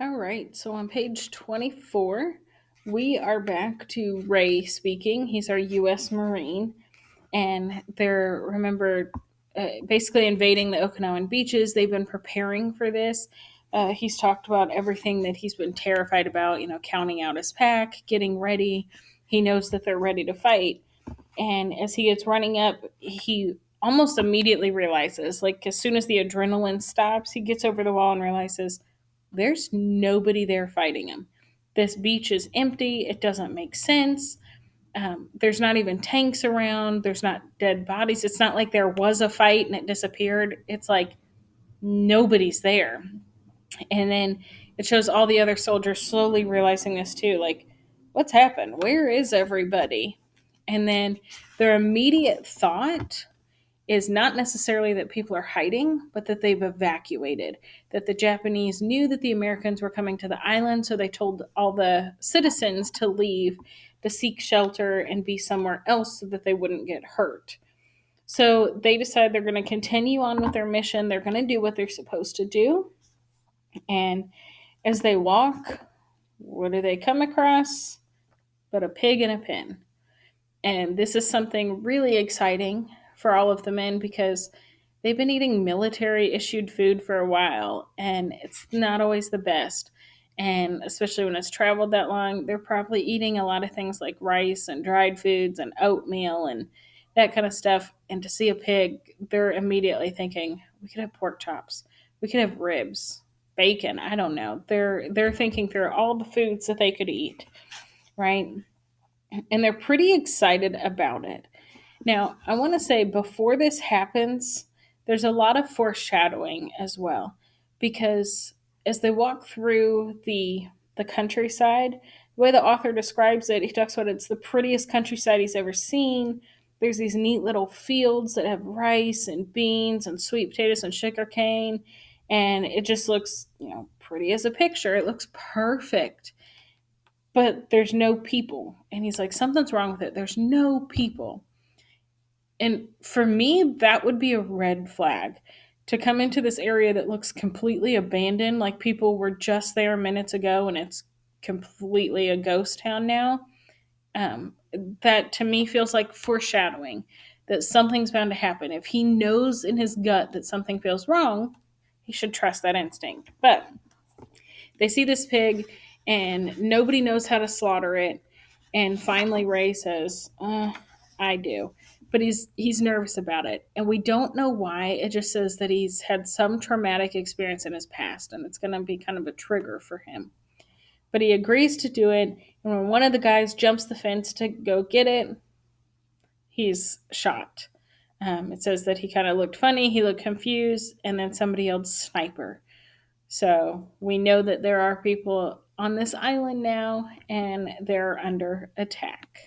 All right, so on page 24, we are back to Ray speaking. He's our U.S. Marine, and they're, remember, basically invading the Okinawan beaches. They've been preparing for this. He's talked about everything that he's been terrified about, counting out his pack, getting ready. He knows that they're ready to fight. And as he gets running up, he almost immediately realizes, like, as soon as the adrenaline stops, he gets over the wall and realizes there's nobody there fighting him. This beach is empty. It doesn't make sense. There's not even tanks around. There's not dead bodies. It's not like there was a fight and it disappeared. It's like nobody's there. And then it shows all the other soldiers slowly realizing this too. Like, what's happened? Where is everybody? And then their immediate thought is not necessarily that people are hiding, but that they've evacuated. That the Japanese knew that the Americans were coming to the island, so they told all the citizens to leave, to seek shelter and be somewhere else so that they wouldn't get hurt. So they decide they're going to continue on with their mission. They're going to do what they're supposed to do. And as they walk, what do they come across? But a pig in a pen. And this is something really exciting for all of the men because they've been eating military issued food for a while and it's not always the best. And especially when it's traveled that long, they're probably eating a lot of things like rice and dried foods and oatmeal and that kind of stuff. And to see a pig, they're immediately thinking, we could have pork chops, we could have ribs, bacon, I don't know. They're thinking through all the foods that they could eat, right? And they're pretty excited about it. Now, I want to say before this happens, there's a lot of foreshadowing as well, because as they walk through the countryside, the way the author describes it, he talks about it's the prettiest countryside he's ever seen. There's these neat little fields that have rice and beans and sweet potatoes and sugar cane, and it just looks, pretty as a picture. It looks perfect, but there's no people. And he's like, something's wrong with it. There's no people. And for me, that would be a red flag to come into this area that looks completely abandoned, like people were just there minutes ago and it's completely a ghost town now. Um, that to me feels like foreshadowing that something's bound to happen. If he knows in his gut that something feels wrong, he should trust that instinct. But they see this pig and nobody knows how to slaughter it. And finally, Ray says, I do. But he's nervous about it. And we don't know why. It just says that he's had some traumatic experience in his past and it's going to be kind of a trigger for him. But he agrees to do it. And when one of the guys jumps the fence to go get it, he's shot. It says that he kind of looked funny, he looked confused, and then somebody yelled sniper. So we know that there are people on this island now and they're under attack.